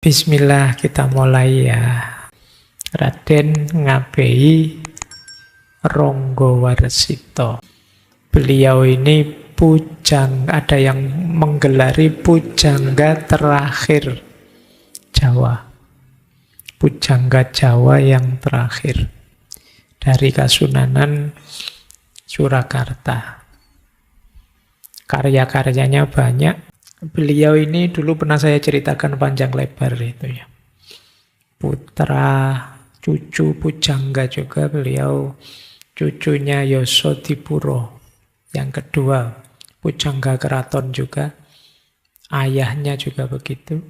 Bismillah, kita mulai ya. Raden Ngabei Ronggowarsita. Beliau ini ada yang menggelari pujangga terakhir Jawa. Pujangga Jawa yang terakhir dari Kasunanan Surakarta. Karya-karyanya banyak. Beliau ini dulu pernah saya ceritakan panjang lebar itu ya. Putra, cucu pujangga juga beliau, cucunya Yosodipuro. Yang kedua, pujangga keraton juga. Ayahnya juga begitu.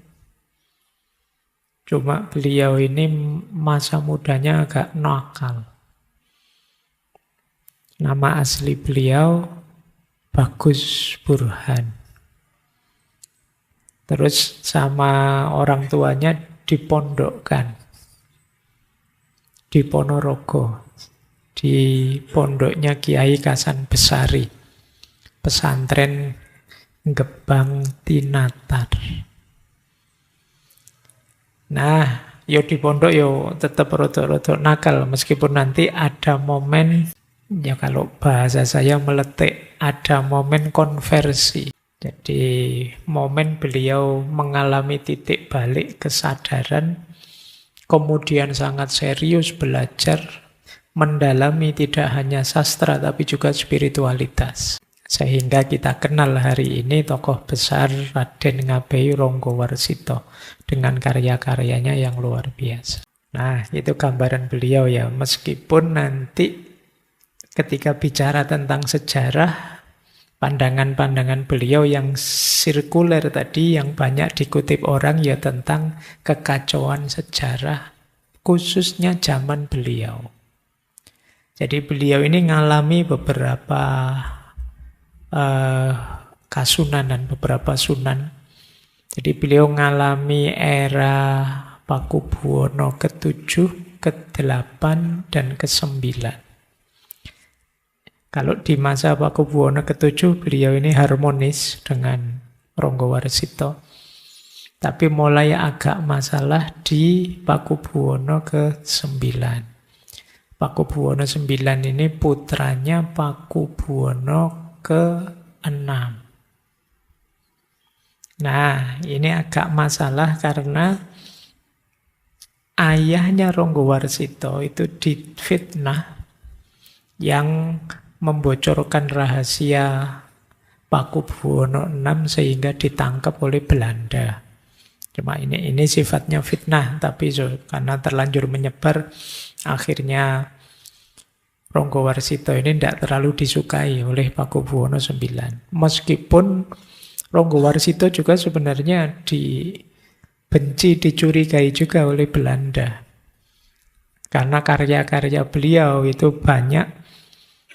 Cuma beliau ini masa mudanya agak nakal. Nama asli beliau Bagus Burhan. Terus sama orang tuanya dipondokkan di Ponorogo, di pondoknya Kiai Kasan Besari, pesantren Gebang Tinatar. Nah, yo di pondok yo tetap rotok-rotok nakal, meskipun nanti ada momen, ya kalau bahasa saya meletik, ada momen konversi. Jadi momen beliau mengalami titik balik kesadaran, kemudian sangat serius belajar, mendalami tidak hanya sastra tapi juga spiritualitas. Sehingga kita kenal hari ini tokoh besar Raden Ngabei Ronggowarsita dengan karya-karyanya yang luar biasa. Nah, itu gambaran beliau ya. Meskipun nanti ketika bicara tentang sejarah, pandangan-pandangan beliau yang sirkuler tadi, yang banyak dikutip orang ya tentang kekacauan sejarah, khususnya zaman beliau. Jadi beliau ini ngalami beberapa kasunanan, beberapa sunan. Jadi beliau ngalami era Pakubuwono ke-7, ke-8, dan ke-9. Kalau di masa Pakubuwono ke-7, beliau ini harmonis dengan Ronggowarsita. Tapi mulai agak masalah di Pakubuwono ke-9. Pakubuwono 9 ini putranya Pakubuwono ke-6. Nah, ini agak masalah karena ayahnya Ronggowarsita itu difitnah yang membocorkan rahasia Pakubuwono 6 sehingga ditangkap oleh Belanda. Cuma ini sifatnya fitnah, tapi karena terlanjur menyebar, akhirnya Ronggowarsita ini tidak terlalu disukai oleh Pakubuwono 9. Meskipun Ronggowarsita juga sebenarnya dibenci, dicurigai juga oleh Belanda. Karena karya-karya beliau itu banyak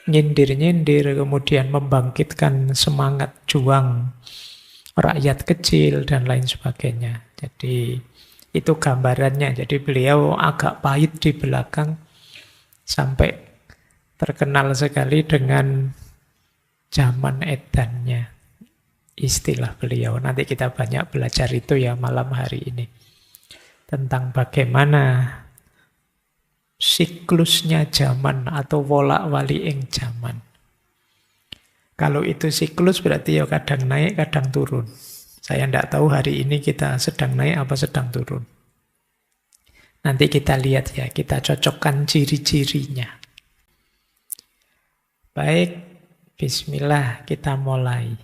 nyindir-nyindir, kemudian membangkitkan semangat juang rakyat kecil, dan lain sebagainya. Jadi itu gambarannya. Jadi beliau agak pahit di belakang, sampai terkenal sekali dengan zaman edannya, istilah beliau. Nanti kita banyak belajar itu ya malam hari ini. Tentang bagaimana siklusnya zaman atau wolak-wali ing zaman. Kalau itu siklus berarti ya kadang naik, kadang turun. Saya tidak tahu hari ini kita sedang naik apa sedang turun. Nanti kita lihat ya, kita cocokkan ciri-cirinya. Baik, bismillah, kita mulai.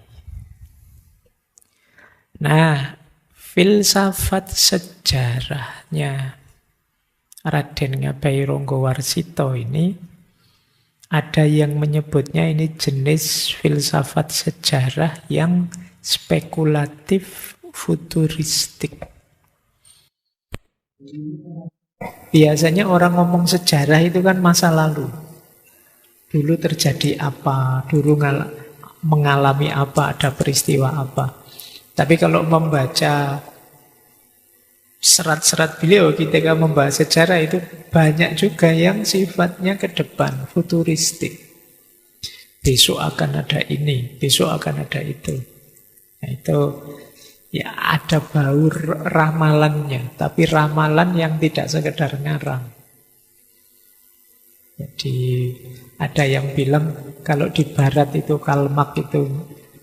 Nah, filsafat sejarahnya Raden Ngabei Ronggowarsita ini, ada yang menyebutnya ini jenis filsafat sejarah yang spekulatif futuristik. Biasanya orang ngomong sejarah itu kan masa lalu. Dulu terjadi apa, dulu mengalami apa, ada peristiwa apa. Tapi kalau membaca serat-serat beliau ketika membahas sejarah itu banyak juga yang sifatnya ke depan, futuristik. Besok akan ada ini, besok akan ada itu. Nah, itu Ya ada bau ramalannya, tapi ramalan yang tidak sekedar ngarang. Jadi ada yang bilang kalau di barat itu Karl Marx itu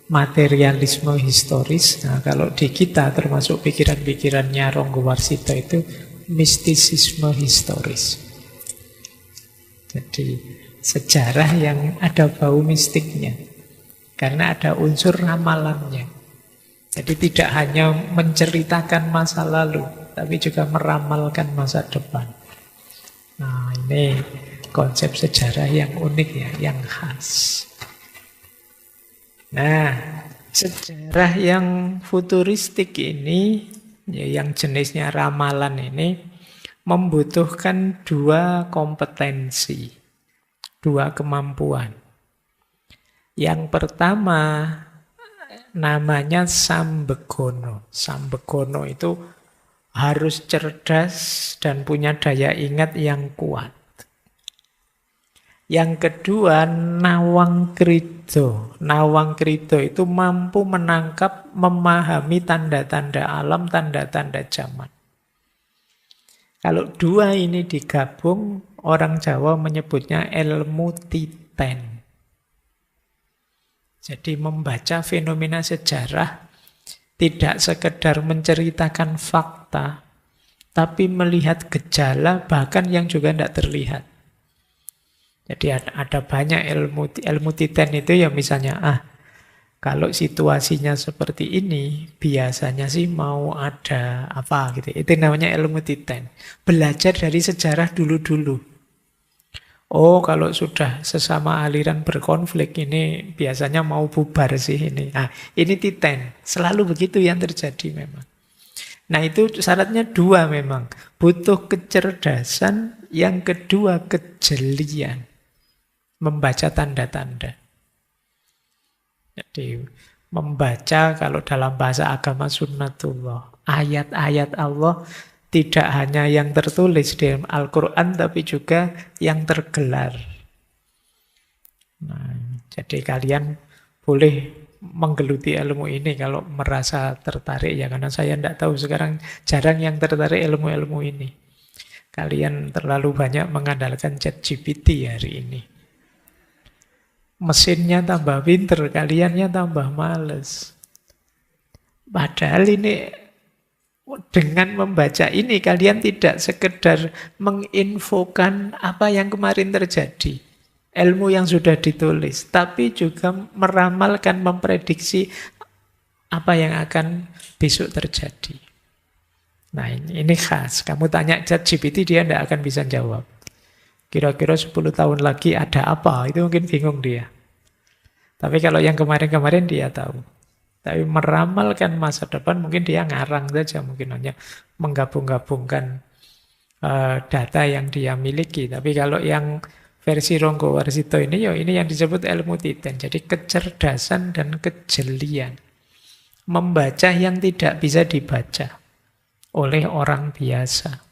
materialisme historis. Nah, kalau di kita termasuk pikiran-pikirannya Ronggo Warsito itu mistisisme historis. Jadi sejarah yang ada bau mistiknya. Karena ada unsur ramalannya. Jadi tidak hanya menceritakan masa lalu, tapi juga meramalkan masa depan. Nah, ini konsep sejarah yang unik ya, yang khas. Nah, sejarah yang futuristik ini, ya, yang jenisnya ramalan ini, membutuhkan dua kompetensi, dua kemampuan. Yang pertama namanya sambegono. Sambegono itu harus cerdas dan punya daya ingat yang kuat. Yang kedua, nawang krido. Nawang krido itu mampu menangkap, memahami tanda-tanda alam, tanda-tanda zaman. Kalau dua ini digabung, orang Jawa menyebutnya ilmu titen. Jadi membaca fenomena sejarah tidak sekedar menceritakan fakta, tapi melihat gejala bahkan yang juga tidak terlihat. Jadi ada banyak ilmu titen itu ya, misalnya kalau situasinya seperti ini biasanya sih mau ada apa gitu. Itu namanya ilmu titen. Belajar dari sejarah dulu-dulu. Oh, kalau sudah sesama aliran berkonflik ini biasanya mau bubar sih ini. Ini titen. Selalu begitu yang terjadi memang. Nah, itu syaratnya dua memang. Butuh kecerdasan, yang kedua kejelian. Membaca tanda-tanda. Jadi membaca kalau dalam bahasa agama sunnatullah. Ayat-ayat Allah tidak hanya yang tertulis di Al-Quran, tapi juga yang tergelar. Nah, jadi kalian boleh menggeluti ilmu ini kalau merasa tertarik ya, karena saya tidak tahu sekarang jarang yang tertarik ilmu-ilmu ini. Kalian terlalu banyak mengandalkan ChatGPT hari ini. Mesinnya tambah pinter, kaliannya tambah males. Padahal ini dengan membaca ini kalian tidak sekedar menginfokan apa yang kemarin terjadi, ilmu yang sudah ditulis, tapi juga meramalkan, memprediksi apa yang akan besok terjadi. Nah, ini khas. Kamu tanya ChatGPT, dia tidak akan bisa jawab. Kira-kira 10 tahun lagi ada apa? Itu mungkin bingung dia. Tapi kalau yang kemarin-kemarin dia tahu. Tapi meramalkan masa depan mungkin dia ngarang saja, mungkin hanya menggabung-gabungkan data yang dia miliki. Tapi kalau yang versi Ronggo Warsito ini, ini yang disebut ilmu titen. Jadi kecerdasan dan kejelian. Membaca yang tidak bisa dibaca oleh orang biasa.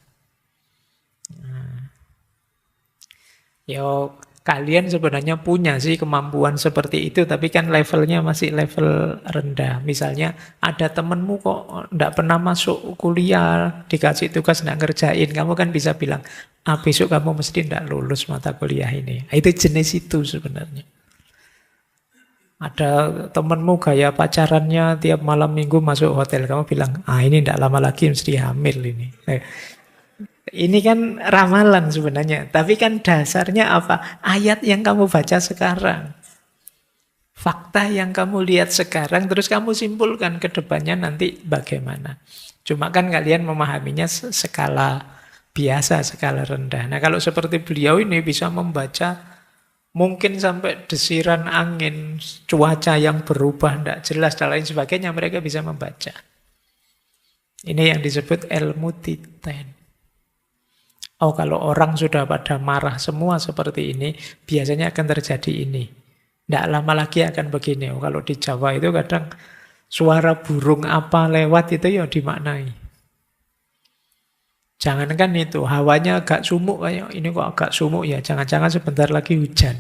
Kalian sebenarnya punya sih kemampuan seperti itu, tapi kan levelnya masih level rendah. Misalnya ada temenmu kok tidak pernah masuk kuliah, dikasih tugas tidak ngerjain, kamu kan bisa bilang, besok kamu mesti tidak lulus mata kuliah ini. Itu jenis itu sebenarnya. Ada temenmu gaya pacarannya tiap malam minggu masuk hotel, kamu bilang, ini tidak lama lagi mesti hamil ini. Ini kan ramalan sebenarnya, tapi kan dasarnya apa? Ayat yang kamu baca sekarang. Fakta yang kamu lihat sekarang, terus kamu simpulkan ke depannya nanti bagaimana. Cuma kan kalian memahaminya skala biasa, skala rendah. Nah, kalau seperti beliau ini bisa membaca mungkin sampai desiran angin, cuaca yang berubah, tidak jelas, dan lain sebagainya, mereka bisa membaca. Ini yang disebut ilmu titen. Kalau orang sudah pada marah semua seperti ini, biasanya akan terjadi ini. Tidak lama lagi akan begini. Kalau di Jawa itu kadang suara burung apa lewat itu ya dimaknai. Jangankan itu, hawanya agak sumuk, kayak ini kok agak sumuk ya, jangan-jangan sebentar lagi hujan.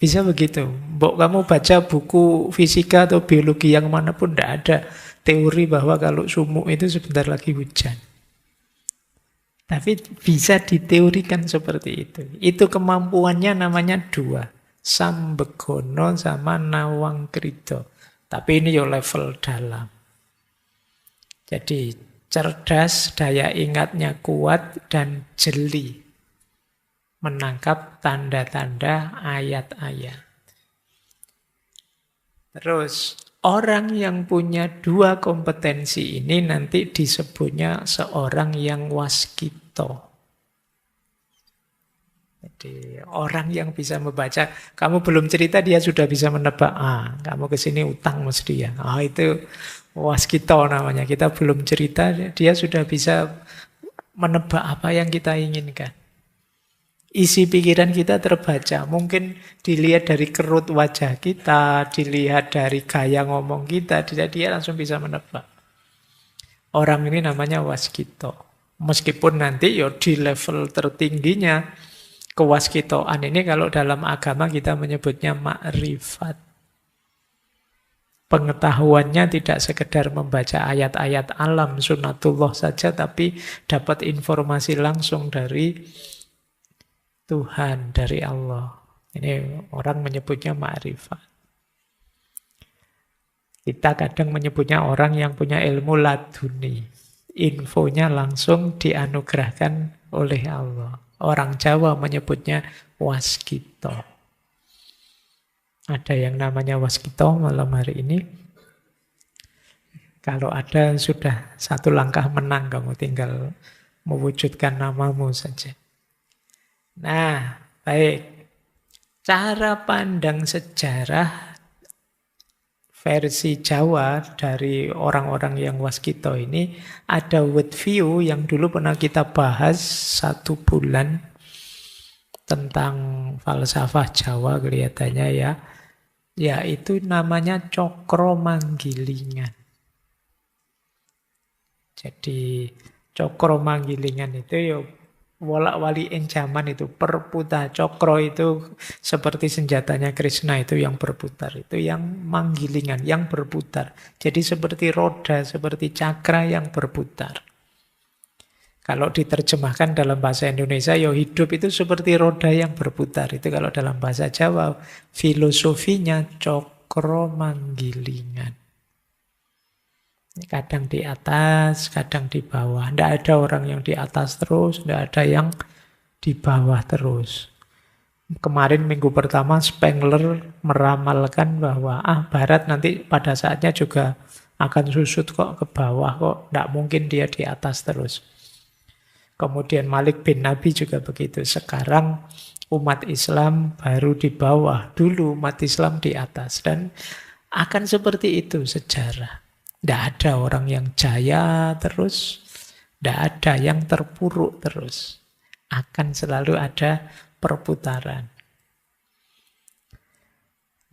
Bisa begitu. Mbok kamu baca buku fisika atau biologi yang manapun, tidak ada teori bahwa kalau sumuk itu sebentar lagi hujan. Tapi bisa diteorikan seperti itu. Itu kemampuannya namanya dua. Sambegono sama Nawang Krida. Tapi ini yo level dalam. Jadi cerdas, daya ingatnya kuat, dan jeli menangkap tanda-tanda ayat-ayat. Terus, orang yang punya dua kompetensi ini nanti disebutnya seorang yang waskito. Jadi orang yang bisa membaca, kamu belum cerita dia sudah bisa menebak. Kamu kesini utang mesti ya. Itu waskito namanya. Kita belum cerita, dia sudah bisa menebak apa yang kita inginkan. Isi pikiran kita terbaca. Mungkin dilihat dari kerut wajah kita, dilihat dari gaya ngomong kita, dia langsung bisa menebak. Orang ini namanya waskito. Meskipun nanti di level tertingginya, kewaskitoan ini kalau dalam agama kita menyebutnya makrifat. Pengetahuannya tidak sekedar membaca ayat-ayat alam sunatullah saja, tapi dapat informasi langsung dari Tuhan, dari Allah. Ini orang menyebutnya makrifat. Kita kadang menyebutnya orang yang punya ilmu laduni. Infonya langsung dianugerahkan oleh Allah. Orang Jawa menyebutnya waskito. Ada yang namanya waskito malam hari ini. Kalau ada sudah satu langkah menang, kamu tinggal mewujudkan namamu saja. Nah, baik. Cara pandang sejarah versi Jawa dari orang-orang yang waskito ini ada world view yang dulu pernah kita bahas 1 bulan tentang falsafah Jawa kelihatannya ya. Yaitu namanya cokro manggilingan. Jadi cokro manggilingan itu wolak-wali zaman itu perputar. Cokro itu seperti senjatanya Krishna itu yang berputar. Itu yang manggilingan, yang berputar. Jadi seperti roda, seperti cakra yang berputar. Kalau diterjemahkan dalam bahasa Indonesia, hidup itu seperti roda yang berputar. Itu kalau dalam bahasa Jawa, filosofinya cokro manggilingan. Kadang di atas, kadang di bawah. Tidak ada orang yang di atas terus, tidak ada yang di bawah terus. Kemarin minggu pertama Spengler meramalkan bahwa Barat nanti pada saatnya juga akan susut kok ke bawah kok. Tidak mungkin dia di atas terus. Kemudian Malik bin Nabi juga begitu. Sekarang umat Islam baru di bawah. Dulu umat Islam di atas. Dan akan seperti itu sejarah. Tidak ada orang yang jaya terus, tidak ada yang terpuruk terus. Akan selalu ada perputaran.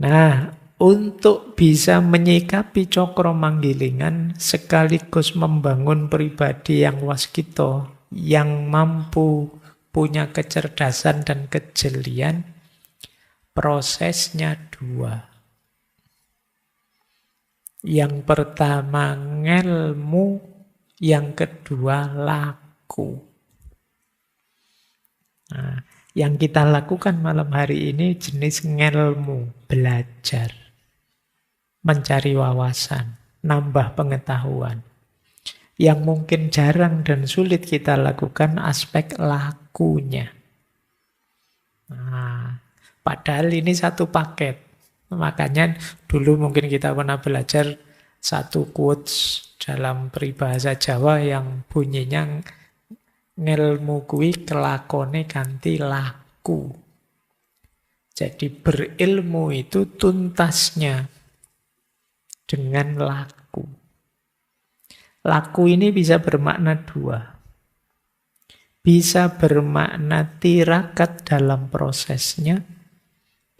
Nah, untuk bisa menyikapi cokro manggilingan sekaligus membangun pribadi yang waskito, yang mampu punya kecerdasan dan kejelian, prosesnya 2. Yang pertama ngelmu, yang kedua laku. Nah, yang kita lakukan malam hari ini jenis ngelmu, belajar, mencari wawasan, nambah pengetahuan. Yang mungkin jarang dan sulit kita lakukan aspek lakunya. Nah, padahal ini satu paket. Makanya dulu mungkin kita pernah belajar satu quotes dalam peribahasa Jawa yang bunyinya ngelmu kuwi kelakone kanthi laku. Jadi berilmu itu tuntasnya dengan laku. Laku ini bisa bermakna 2. Bisa bermakna tirakat dalam prosesnya,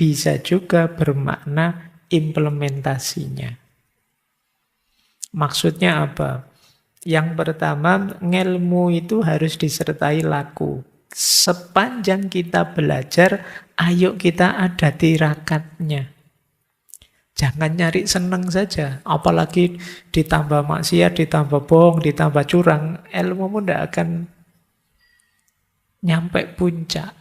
bisa juga bermakna implementasinya. Maksudnya apa? Yang pertama, ngelmu itu harus disertai laku. Sepanjang kita belajar, ayo kita ada tirakatnya. Jangan nyari seneng saja. Apalagi ditambah maksiat, ditambah bohong, ditambah curang. Ilmumu tidak akan nyampe puncak.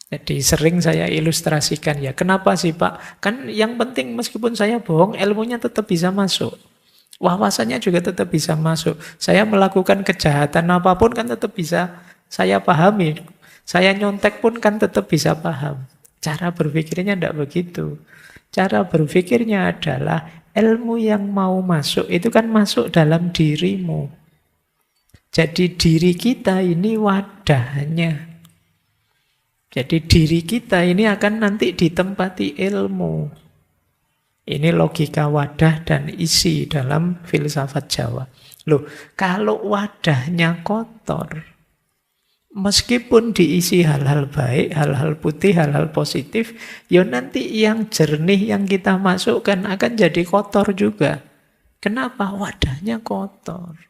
Jadi sering saya ilustrasikan ya. Kenapa sih Pak? Kan yang penting meskipun saya bohong, ilmunya tetap bisa masuk. Wawasannya juga tetap bisa masuk. Saya melakukan kejahatan apapun kan tetap bisa saya pahami. Saya nyontek pun kan tetap bisa paham. Cara berpikirnya tidak begitu. Cara berpikirnya adalah ilmu yang mau masuk itu kan masuk dalam dirimu. Jadi diri kita ini wadahnya. Jadi diri kita ini akan nanti ditempati ilmu. Ini logika wadah dan isi dalam filsafat Jawa. Loh, kalau wadahnya kotor, meskipun diisi hal-hal baik, hal-hal putih, hal-hal positif, ya nanti yang jernih yang kita masukkan akan jadi kotor juga. Kenapa? Wadahnya kotor.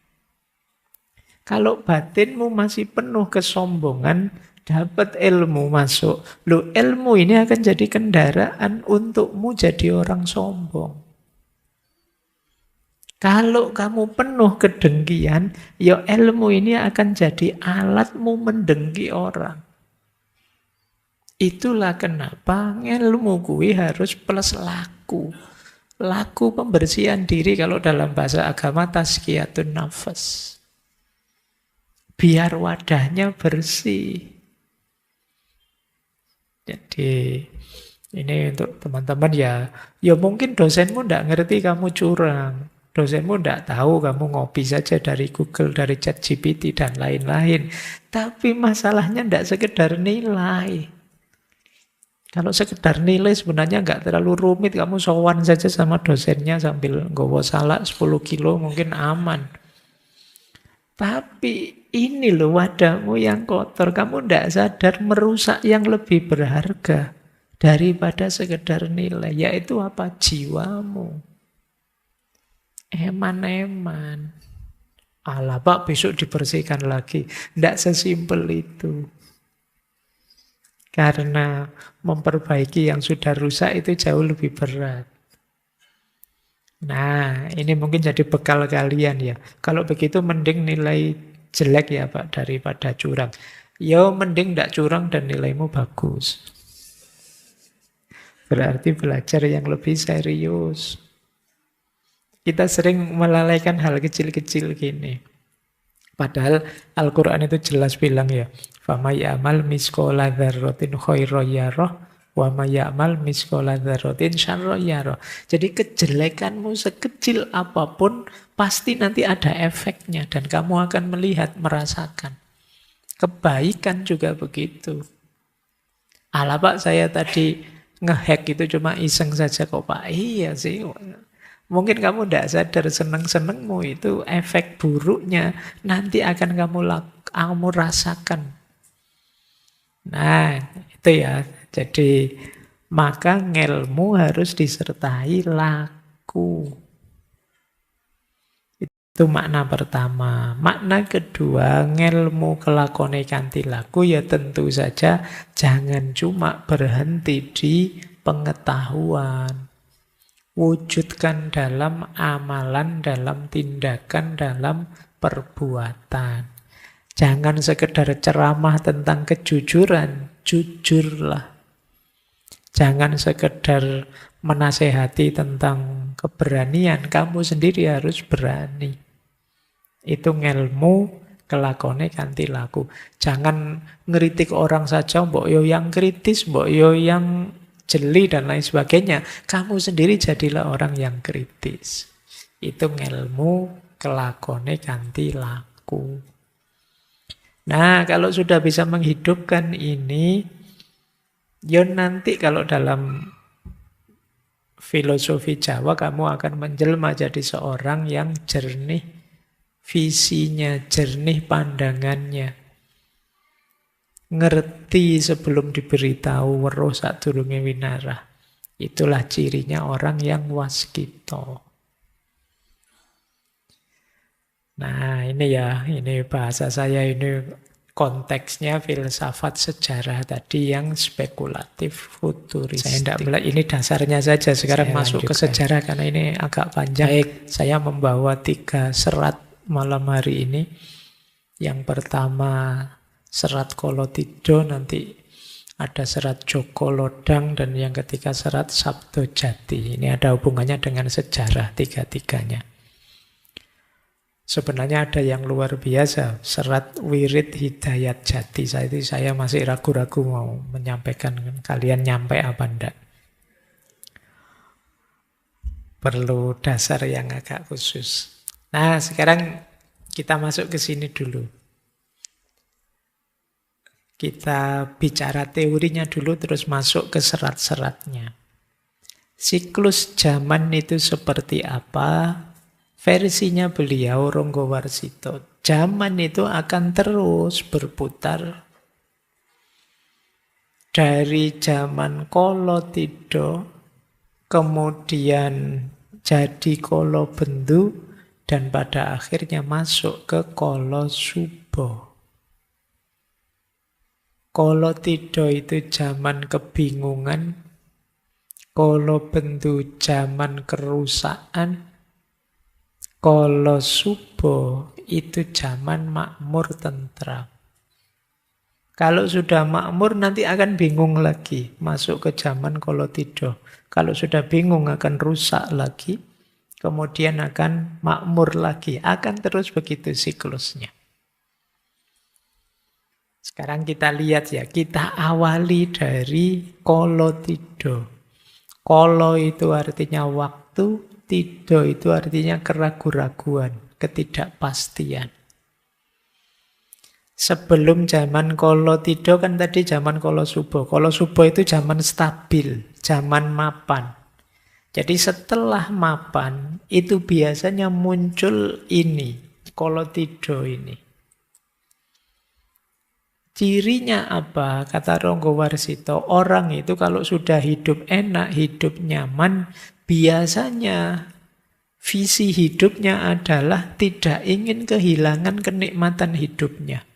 Kalau batinmu masih penuh kesombongan, dapat ilmu masuk. Loh, ilmu ini akan jadi kendaraan untukmu jadi orang sombong. Kalau kamu penuh kedengkian, ya ilmu ini akan jadi alatmu mendengki orang. Itulah kenapa ilmu kuwi harus plus laku. Laku pembersihan diri kalau dalam bahasa agama tazkiyatun nafas. Biar wadahnya bersih. Jadi ini untuk teman-teman ya mungkin dosenmu tidak ngerti kamu curang. Dosenmu tidak tahu kamu ngopi saja dari Google, dari ChatGPT dan lain-lain. Tapi masalahnya tidak sekedar nilai. Kalau sekedar nilai sebenarnya nggak terlalu rumit. Kamu sowan saja sama dosennya sambil nggawa salak 10 kilo mungkin aman. Tapi ini loh wadahmu yang kotor. Kamu tidak sadar merusak yang lebih berharga daripada sekedar nilai. Yaitu apa? Jiwamu. Eman-eman. Alah Pak, besok dibersihkan lagi. Tidak sesimpel itu. Karena memperbaiki yang sudah rusak itu jauh lebih berat. Nah, ini mungkin jadi bekal kalian ya. Kalau begitu mending nilai jelek ya Pak daripada curang. Ya mending tidak curang dan nilaimu bagus. Berarti belajar yang lebih serius. Kita sering melalaikan hal kecil-kecil gini. Padahal Al-Quran itu jelas bilang ya, فَمَا يَعْمَلْ مِثْقَالَ ذَرَّةٍ خَيْرًا يَرَهُ وَمَا يَعْمَلْ مِثْقَالَ ذَرَّةٍ شَرًّا يَرَهُ. Jadi kejelekanmu sekecil apapun pasti nanti ada efeknya dan kamu akan melihat, merasakan. Kebaikan juga begitu. Alah Pak, saya tadi ngehack itu cuma iseng saja kok Pak. Iya sih. Mungkin kamu tidak sadar seneng-senengmu itu efek buruknya nanti akan kamu rasakan. Nah, itu ya. Jadi maka ngelmu harus disertai laku. Itu makna pertama. Makna kedua, ngelmu kelakone kanthi laku ya tentu saja jangan cuma berhenti di pengetahuan. Wujudkan dalam amalan, dalam tindakan, dalam perbuatan. Jangan sekedar ceramah tentang kejujuran, jujurlah. Jangan sekedar menasehati tentang keberanian, kamu sendiri harus berani. Itu ngelmu kelakone kanthi laku. Jangan ngeritik orang saja, mbok yo yang kritis, mbok yo yang jeli dan lain sebagainya. Kamu sendiri jadilah orang yang kritis. Itu ngelmu kelakone kanthi laku. Nah, kalau sudah bisa menghidupkan ini, ya nanti kalau dalam filosofi Jawa kamu akan menjelma jadi seorang yang jernih visinya, jernih pandangannya. Ngerti sebelum diberitahu, weruh sadurunge winarah. Itulah cirinya orang yang waskita. Nah, ini ya, ini bahasa saya ini konteksnya filsafat sejarah tadi yang spekulatif futuristik. Saya tidak melihat ini dasarnya saja. Sekarang saya masuk ke sejarah karena ini agak panjang. Baik, saya membawa 3 serat malam hari ini. Yang pertama serat Kolotito, nanti ada serat Joko Lodang, dan yang ketiga serat Sabdo Jati. Ini ada hubungannya dengan sejarah tiga-tiganya. Sebenarnya ada yang luar biasa, serat Wirid Hidayat Jati. Saya masih ragu-ragu mau menyampaikan, kalian nyampe apa enggak. Perlu dasar yang agak khusus. Nah, sekarang kita masuk ke sini dulu. Kita bicara teorinya dulu, terus masuk ke serat-seratnya. Siklus zaman itu seperti apa? Versinya beliau, Ronggowarsito, zaman itu akan terus berputar dari zaman Kolotito, kemudian jadi Kolobendu, dan pada akhirnya masuk ke Kolosubo. Kolotito itu zaman kebingungan, Kolobendu zaman kerusakan, Kolosubo itu zaman makmur tentram. Kalau sudah makmur nanti akan bingung lagi, masuk ke zaman Kolotito. Kalau sudah bingung akan rusak lagi, kemudian akan makmur lagi. Akan terus begitu siklusnya. Sekarang kita lihat ya, kita awali dari Kolotito. Kolo itu artinya waktu, Tido itu artinya keraguan-raguan, ketidakpastian. Sebelum zaman Kolotito kan tadi zaman Kolosubo. Kolosubo itu zaman stabil, zaman mapan. Jadi setelah mapan itu biasanya muncul ini, Kolotito ini. Cirinya apa? Kata Ronggowarsito, orang itu kalau sudah hidup enak, hidup nyaman, biasanya visi hidupnya adalah tidak ingin kehilangan kenikmatan hidupnya.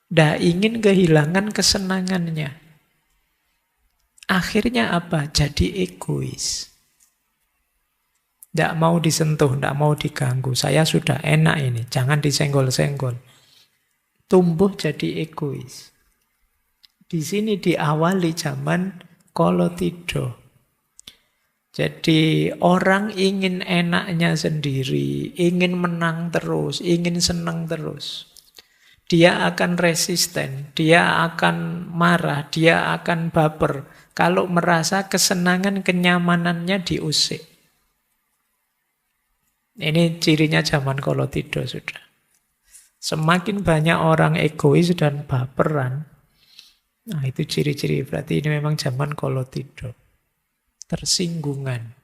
Tidak ingin kehilangan kesenangannya. Akhirnya apa? Jadi egois. Tidak mau disentuh, tidak mau diganggu. Saya sudah enak ini, jangan disenggol-senggol. Tumbuh jadi egois. Di sini diawali zaman Kolotito. Jadi orang ingin enaknya sendiri, ingin menang terus, ingin senang terus. Dia akan resisten, dia akan marah, dia akan baper kalau merasa kesenangan, kenyamanannya diusik. Ini cirinya zaman Kolotito sudah. Semakin banyak orang egois dan baperan, nah itu ciri-ciri, berarti ini memang zaman Kolotito. Tersinggungan,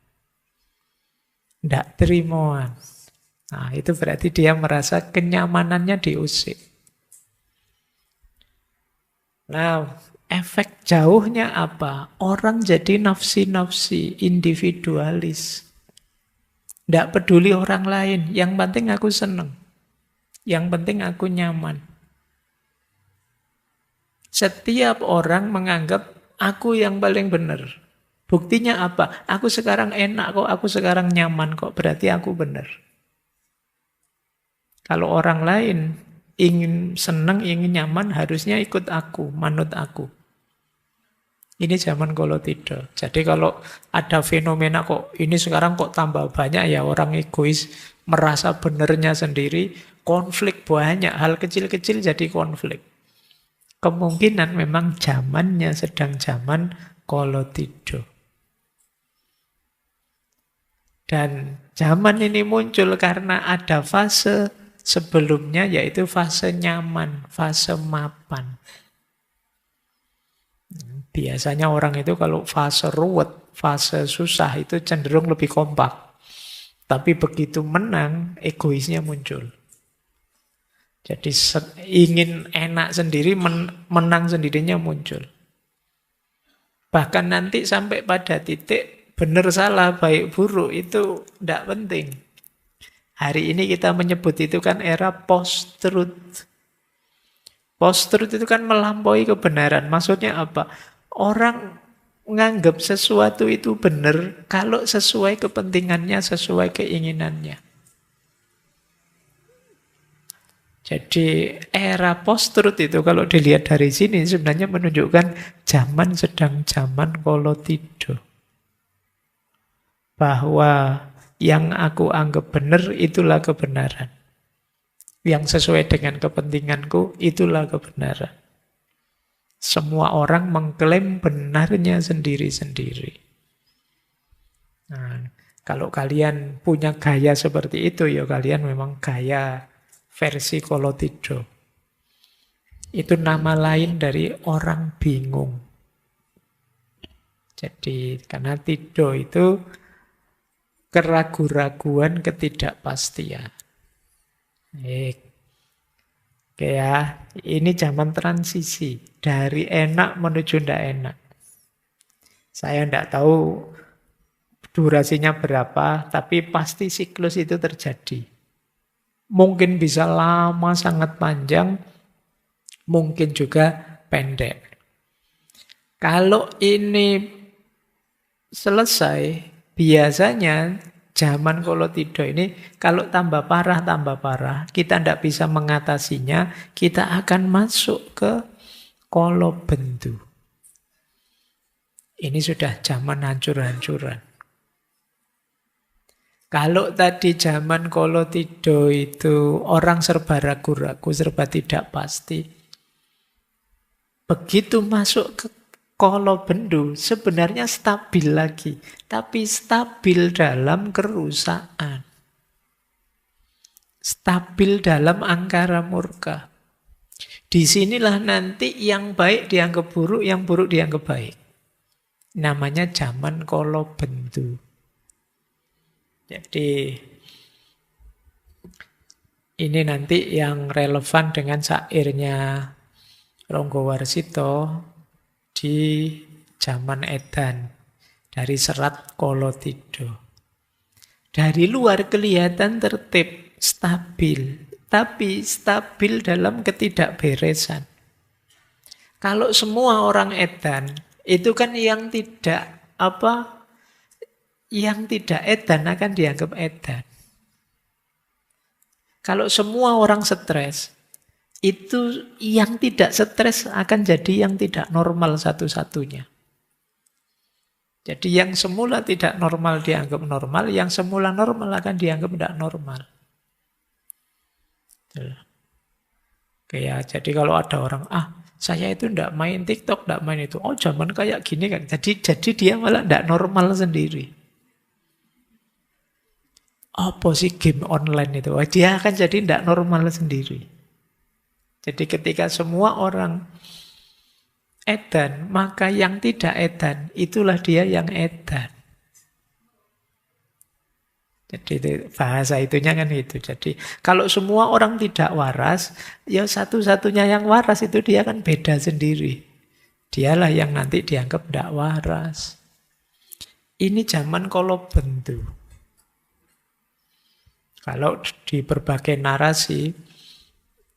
tidak terimoan. Nah itu berarti dia merasa kenyamanannya diusik. Nah efek jauhnya apa? Orang jadi nafsi-nafsi, individualis. Tidak peduli orang lain, yang penting aku senang. Yang penting aku nyaman. Setiap orang menganggap aku yang paling benar. Buktinya apa? Aku sekarang enak kok, aku sekarang nyaman kok, berarti aku benar. Kalau orang lain ingin senang, ingin nyaman, harusnya ikut aku, manut aku. Ini zaman Kolotito. Jadi kalau ada fenomena kok, ini sekarang kok tambah banyak ya orang egois, merasa benernya sendiri, konflik banyak, hal kecil-kecil jadi konflik. Kemungkinan memang zamannya sedang zaman Kolotito. Dan zaman ini muncul karena ada fase sebelumnya, yaitu fase nyaman, fase mapan. Biasanya orang itu kalau fase ruwet, fase susah itu cenderung lebih kompak. Tapi begitu menang, egoisnya muncul. Jadi ingin enak sendiri, menang sendirinya muncul. Bahkan nanti sampai pada titik benar salah, baik buruk itu tidak penting. Hari ini kita menyebut itu kan era post-truth. Post-truth itu kan melampaui kebenaran. Maksudnya apa? Orang nganggap sesuatu itu benar kalau sesuai kepentingannya, sesuai keinginannya. Jadi era post-truth itu kalau dilihat dari sini sebenarnya menunjukkan zaman sedang zaman kolotido. Bahwa yang aku anggap benar itulah kebenaran. Yang sesuai dengan kepentinganku itulah kebenaran. Semua orang mengklaim benarnya sendiri-sendiri. Nah, kalau kalian punya gaya seperti itu, ya kalian memang gaya versi kolotido. Itu nama lain dari orang bingung. Jadi karena tido itu keraguan-raguan, ketidakpastian. Oke ya, ini zaman transisi dari enak menuju tidak enak. Saya tidak tahu durasinya berapa, tapi pasti siklus itu terjadi. Mungkin bisa lama, sangat panjang, mungkin juga pendek. Kalau ini selesai, biasanya zaman kolotido ini kalau tambah parah, kita tidak bisa mengatasinya, kita akan masuk ke kolobendu. Ini sudah zaman hancur-hancuran. Kalau tadi zaman kolotido itu orang serba ragu-ragu, serba tidak pasti. Begitu masuk ke kolobendu sebenarnya stabil lagi. Tapi stabil dalam kerusakan. Stabil dalam angkara murka. Disinilah nanti yang baik dianggap buruk, yang buruk dianggap baik. Namanya zaman kolobendu. Jadi ini nanti yang relevan dengan syairnya Ronggo Warsito di zaman edan dari serat kolotido. Dari luar kelihatan tertib, stabil, tapi stabil dalam ketidakberesan. Kalau semua orang edan itu kan yang tidak edan akan dianggap edan. Kalau semua orang stres, itu yang tidak stres akan jadi yang tidak normal satu-satunya. Jadi yang semula tidak normal dianggap normal, yang semula normal akan dianggap tidak normal. Oke ya, jadi kalau ada orang, saya itu tidak main TikTok, tidak main itu. Oh zaman kayak gini kan. Jadi dia malah tidak normal sendiri. Apa sih game online itu? Dia akan jadi tidak normal sendiri. Jadi ketika semua orang edan, maka yang tidak edan, itulah dia yang edan. Jadi bahasa itunya kan itu. Jadi kalau semua orang tidak waras, ya satu-satunya yang waras itu dia kan beda sendiri. Dialah yang nanti dianggap tidak waras. Ini zaman kolobendu. Kalau di berbagai narasi,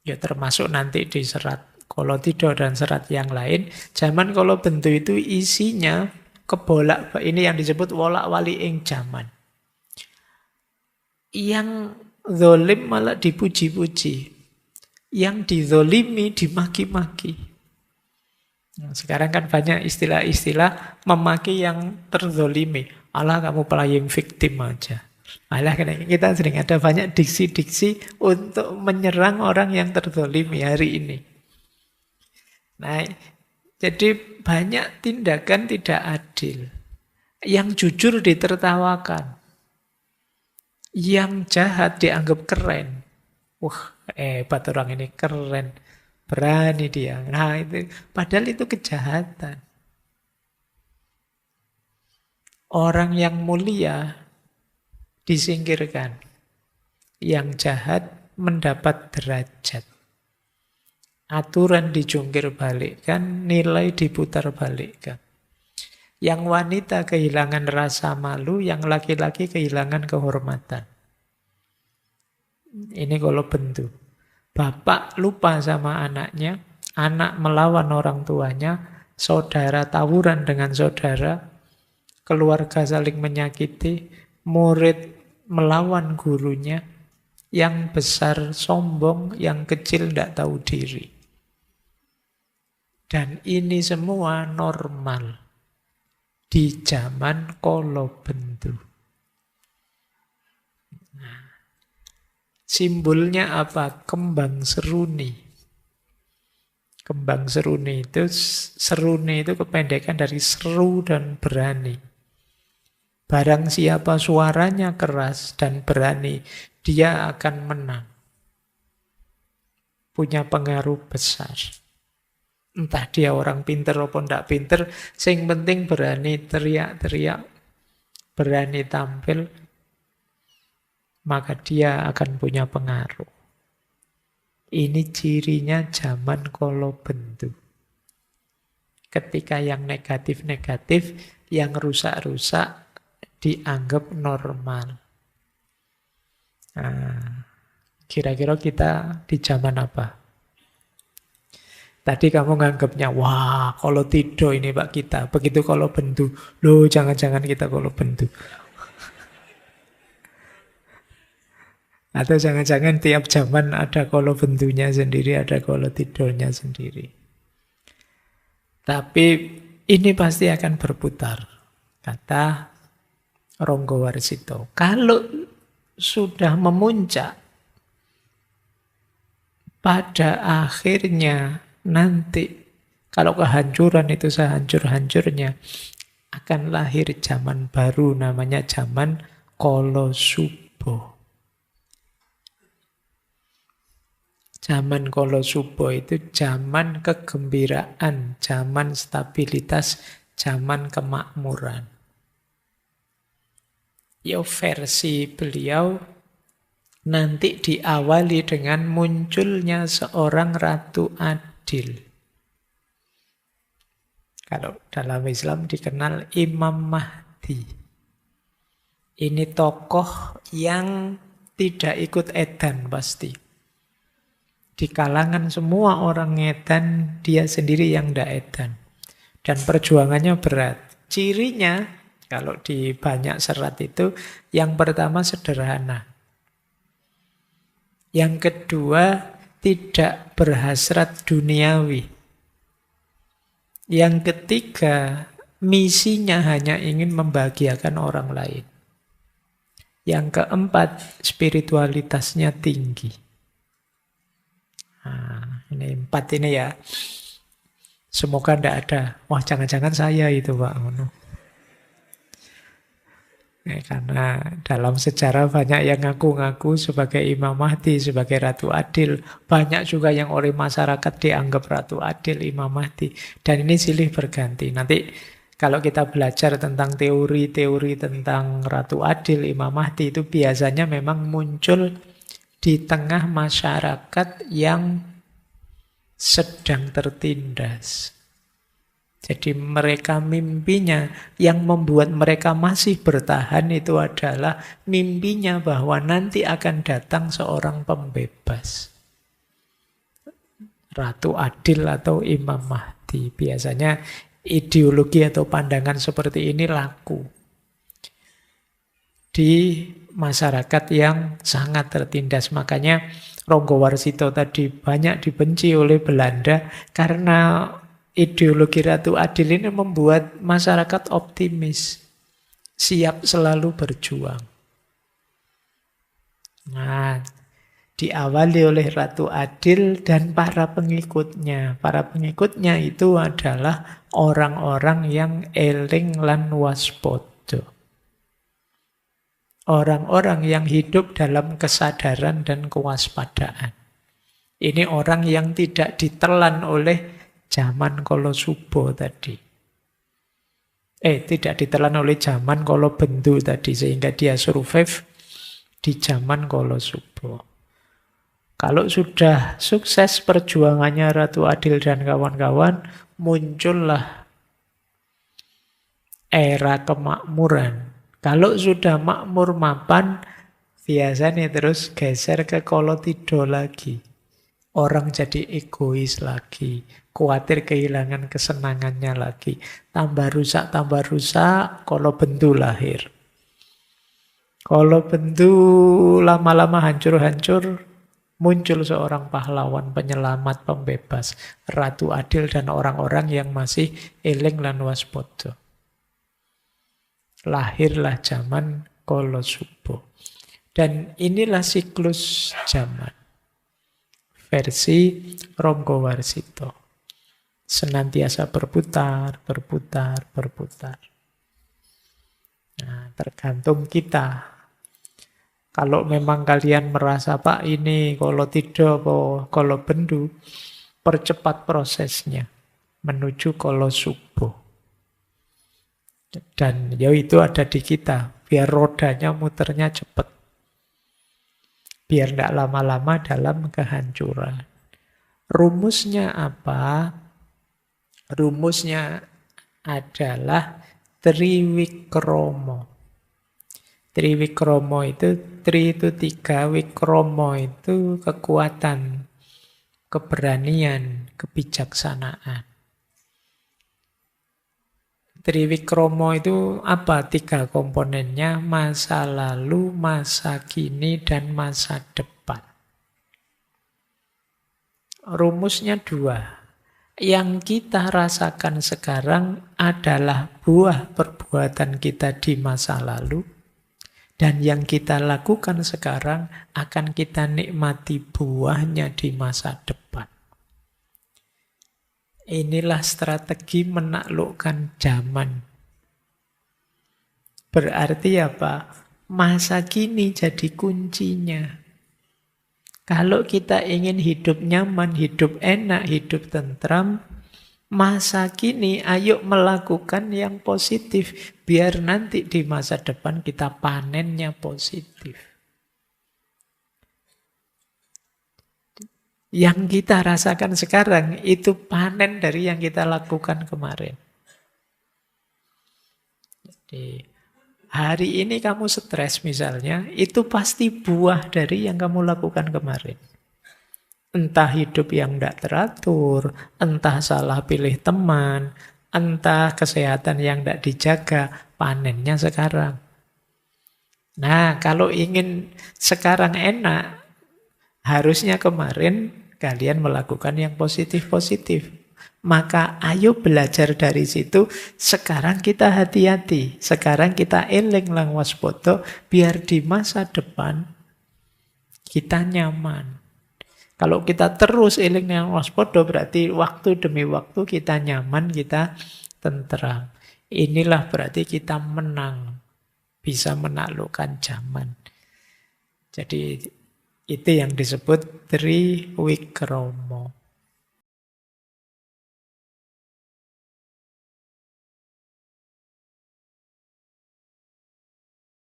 ya termasuk nanti di serat kolotido dan serat yang lain, zaman kolobendu itu isinya kebolak, ini yang disebut wolak-wali ing zaman. Yang zolim malah dipuji-puji, yang dizolimi dimaki-maki. Nah, sekarang kan banyak istilah-istilah memaki yang terzolimi. Alah kamu playing victim aja. Malah kita sering ada banyak diksi-diksi untuk menyerang orang yang terzolimi hari ini. Nah, jadi banyak tindakan tidak adil. Yang jujur ditertawakan. Yang jahat dianggap keren. Wah, hebat orang ini, keren. Berani dia. Nah, itu padahal itu kejahatan. Orang yang mulia disingkirkan. Yang jahat mendapat derajat. Aturan dijungkir balikkan, nilai diputar balikkan. Yang wanita kehilangan rasa malu, yang laki-laki kehilangan kehormatan. Ini kolobendu. Bapak lupa sama anaknya, anak melawan orang tuanya, saudara tawuran dengan saudara, keluarga saling menyakiti, murid melawan gurunya, yang besar sombong, yang kecil tidak tahu diri. Dan ini semua normal di zaman kolobendu. Nah, simbolnya apa? Kembang seruni. Kembang seruni itu kependekan dari seru dan berani. Barang siapa suaranya keras dan berani, dia akan menang. Punya pengaruh besar. Entah dia orang pinter ataupun tidak pinter, sing penting berani teriak-teriak, berani tampil, maka dia akan punya pengaruh. Ini cirinya zaman kolobendu. Ketika yang negatif-negatif, yang rusak-rusak dianggap normal. Nah, kira-kira kita di zaman apa? Tadi kamu nganggapnya, wah kalau tidur ini Pak kita. Begitu kalau bendu, loh jangan-jangan kita kalau bendu. Atau jangan-jangan tiap zaman ada kalau bendunya sendiri, ada kalau tidurnya sendiri. Tapi ini pasti akan berputar, kata Ronggowarsito. Kalau sudah memuncak, pada akhirnya nanti, kalau kehancuran itu sehancur-hancurnya, akan lahir zaman baru namanya zaman Kolosubo. Zaman Kolosubo itu zaman kegembiraan, zaman stabilitas, zaman kemakmuran. Ya versi beliau nanti diawali dengan munculnya seorang Ratu Adil. Kalau dalam Islam dikenal Imam Mahdi. Ini tokoh yang tidak ikut edan pasti. Di kalangan semua orang edan, dia sendiri yang tidak edan. Dan perjuangannya berat. Cirinya, kalau di banyak serat itu, yang pertama sederhana. Yang kedua, tidak berhasrat duniawi. Yang ketiga, misinya hanya ingin membahagiakan orang lain. Yang keempat, spiritualitasnya tinggi. Nah, ini 4 ini ya. Semoga tidak ada. Wah, jangan-jangan saya itu, Pak. Karena dalam sejarah banyak yang ngaku-ngaku sebagai Imam Mahdi, sebagai Ratu Adil. Banyak juga yang oleh masyarakat dianggap Ratu Adil, Imam Mahdi. Dan ini silih berganti. Nanti kalau kita belajar tentang teori-teori tentang Ratu Adil, Imam Mahdi, itu biasanya memang muncul di tengah masyarakat yang sedang tertindas. Jadi mereka mimpinya, yang membuat mereka masih bertahan itu adalah mimpinya bahwa nanti akan datang seorang pembebas. Ratu Adil atau Imam Mahdi. Biasanya ideologi atau pandangan seperti ini laku di masyarakat yang sangat tertindas. Makanya Ronggowarsito tadi banyak dibenci oleh Belanda karena ideologi Ratu Adil ini membuat masyarakat optimis, siap selalu berjuang. Nah, diawali oleh Ratu Adil dan para pengikutnya. Para pengikutnya itu adalah orang-orang yang eling lan waspada. Orang-orang yang hidup dalam kesadaran dan kewaspadaan. Ini orang yang tidak ditelan oleh zaman Kolosubo tadi. Tidak ditelan oleh zaman Kolobendu tadi, sehingga dia survive di zaman Kolosubo. Kalau sudah sukses perjuangannya Ratu Adil dan kawan-kawan, muncullah era kemakmuran. Kalau sudah makmur mapan, biasanya terus geser ke Kolotido lagi. Orang jadi egois lagi. Khawatir kehilangan kesenangannya lagi. Tambah rusak, kalau bendu lahir. Kalau bendu lama-lama hancur-hancur, muncul seorang pahlawan, penyelamat, pembebas, Ratu Adil dan orang-orang yang masih eling lan waspada. Lahirlah zaman Kala Subuh. Dan inilah siklus zaman. Versi Ronggo Warsito. Senantiasa berputar, berputar, berputar. Nah, tergantung kita. Kalau memang kalian merasa, Pak, ini kalau tidak, kalau bendu, percepat prosesnya menuju Kala Subuh. Dan ya itu ada di kita, biar rodanya muternya cepat. Biar tidak lama-lama dalam kehancuran. Rumusnya apa? Rumusnya adalah Triwikromo. Triwikromo itu, tri itu 3, wikromo itu kekuatan, keberanian, kebijaksanaan. Triwikromo itu apa? 3 komponennya, masa lalu, masa kini, dan masa depan. Rumusnya 2. Yang kita rasakan sekarang adalah buah perbuatan kita di masa lalu, dan yang kita lakukan sekarang akan kita nikmati buahnya di masa depan. Inilah strategi menaklukkan zaman. Berarti apa? Masa kini jadi kuncinya. Kalau kita ingin hidup nyaman, hidup enak, hidup tentram, masa kini ayo melakukan yang positif. Biar nanti di masa depan kita panennya positif. Yang kita rasakan sekarang itu panen dari yang kita lakukan kemarin. Jadi hari ini kamu stres misalnya, itu pasti buah dari yang kamu lakukan kemarin. Entah hidup yang tidak teratur, entah salah pilih teman, entah kesehatan yang tidak dijaga, panennya sekarang. Nah, kalau ingin sekarang enak, harusnya kemarin kalian melakukan yang positif-positif. Maka ayo belajar dari situ. Sekarang kita hati-hati. Sekarang kita eling lang waspada. Biar di masa depan kita nyaman. Kalau kita terus eling lang waspada, berarti waktu demi waktu kita nyaman, kita tenteram. Inilah berarti kita menang. Bisa menaklukkan zaman. Jadi itu yang disebut Triwikromo.